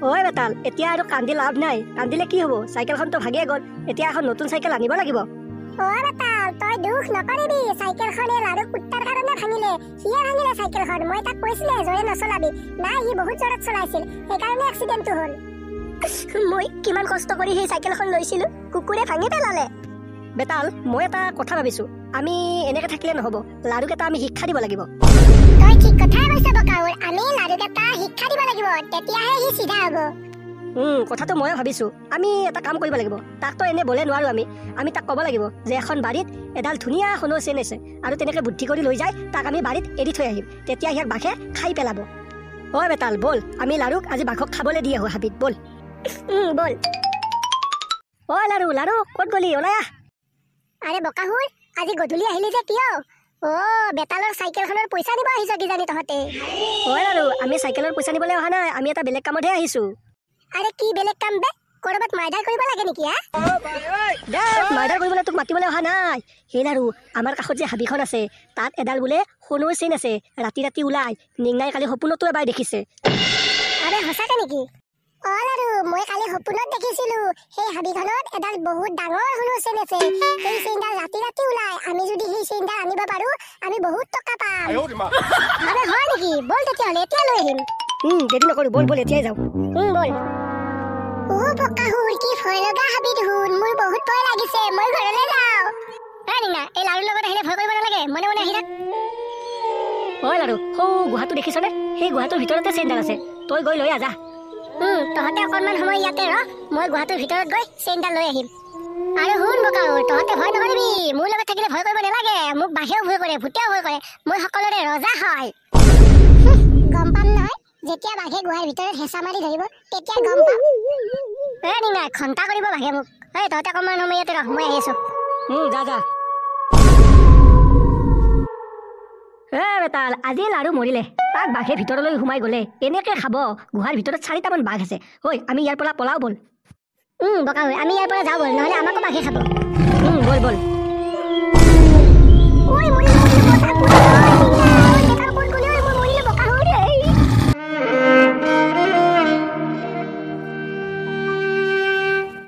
ওই বেতাল, এতিয়া আৰু কান্দি লাভ নাই। কান্দিলে কি হ'ব? চাইকেলখনতো ভাগিয়ে গ'ল। এতিয়া এখন নতুন চাইকেল আনিব লাগিব। ওই বেতাল, তই দুখ নকৰিবি। চাইকেলখনে লাৰু কুত্তাৰ কাৰণে ভাঙিলে। সিয়ে ভাঙিলে চাইকেলখন। মই তাক কৈছিলে জোৰে নচলাবি। নাই, সি বহুত জোৰত চলাইছিল, সেইকাৰণে এক্সিডেণ্টটো হ'ল। মই কিমান কষ্ট কৰি সেই চাইকেলখন লৈছিলো, কুকুৰে ভাঙি পেলালে। বেতাল, মই এটা কথা ভাবিছো। আমি এনেকে থাকিলে নহ'ব। লাৰুক এটা আমি শিক্ষা দিব লাগিব। তই ঠিক কথাই কৈছ বকাউৰ। আমি লাৰুক এটা শিক্ষা দিব লাগিব, তেতিয়াহে সি চিধা হ'ব। কথাটো ময়ো ভাবিছো। আমি এটা কাম কৰিব লাগিব। তাকতো এনে বলে নোৱাৰো আমি তাক ক'ব লাগিব যে এখন বাৰীত এডাল ধুনীয়া সোণৰ চেইন আছে, আৰু তেনেকে বুদ্ধি কৰি লৈ যায় তাক আমি বাৰীত এৰি থৈ আহিম। তেতিয়া সিয়াক বাঘে খাই পেলাব। অ' বেতাল, ব'ল আমি লাৰুক আজি বাঘক খাবলৈ দি আহো হাবিত। ব'ল ব'ল। অ' লাৰু, ক'ত গলি? ওলাই আহ। আৰে বকাহুৰ, আজি গধূলি আহিলি যে কিয়? বেতালৰ চাইকেলখনৰ পইচা দিব আহিছ কিজানি তহঁতে। অ' লাৰু, আমি চাইকেলৰ পইচা নিবলৈ অহা নাই। আমি এটা বেলেগ কামতহে আহিছো। আৰে কি বেলেগ কাম বে? কৰবাত মাৰ্ডাৰ কৰিব লাগে নেকি? মাৰ্ডাৰ কৰিবলৈ তোক মাতিবলৈ অহা নাই। সেই লাৰু, আমাৰ কাষত যে হাবিখন আছে, তাত এডাল বোলে সোণৰ চেইন আছে। ৰাতি ৰাতি ওলাই নিংনাই কালি সপোনতো এবাৰ দেখিছে। আৰে সঁচাকে নেকি? অ' লাৰু, মই কালি সপোনত দেখিছিলো সেই হাবিখনত এডাল বহুত ডাঙৰ সোণৰ চেইন আছে। সেই চেইনডাল ৰাতি ৰাতি ওলাই। আমি যদি সেই চেইনডাল আনিব পাৰো, আমি বহুত টকা পাম। আৰে হয় নেকি? ব'ল তেতিয়াহ'লে এতিয়া লৈ আহিম। দেৰি নকৰো, ব'ল এতিয়াই যাওঁ। ব'ল। বকাহুৰ, কি ভয় লগা হাবি দেখোন। মোৰ বহুত ভয় লাগিছে, মই ঘৰলৈ যাওঁ। এই লাৰুৰ লগত আহিলে ভয় কৰিব নালাগে, মনে মনে আহি থাক। হয় লাৰু, সৌ গুহাটো দেখিছনে? সেই গুহাটোৰ ভিতৰতে চেইনডাল আছে। তই গৈ লৈ আজা। তহঁতে অকণমান সময় ইয়াতে ৰ, মই গুহাটোৰ ভিতৰত গৈ চেইনডাল লৈ আহিম। আৰু শুন বকাহুৰ, তহঁতে ভয় নকৰিবি। মোৰ লগত থাকিলে ভয় কৰিব নালাগে। মোক বাঘেও ভয় কৰে, ভূতেও ভয় কৰে। মই সকলোৰে ৰজা হয়। গম পাম নহয়, যেতিয়া বাঘে গুহাৰ ভিতৰত হেঁচা মাৰি ধৰিব, তেতিয়া গম পাম। ঘণ্টা কৰিব বাঘে মোক। তহঁতে অকণমান সময় ইয়াতে ৰহ, মই আহি আছো। যা। বেতাল, আজি লাৰু মৰিলে। তাক বাঘে ভিতৰলৈ সোমাই গ'লে এনেকে খাব। গুহাৰ ভিতৰত 4টামান বাঘ আছে। ঐ, আমি ইয়াৰ পৰা পলাও ব'ল। বকাহুৰ, আমি ইয়াৰ পৰা যাওঁ ব'ল, নহ'লে আমাকো বাঘে খাব। ব'ল।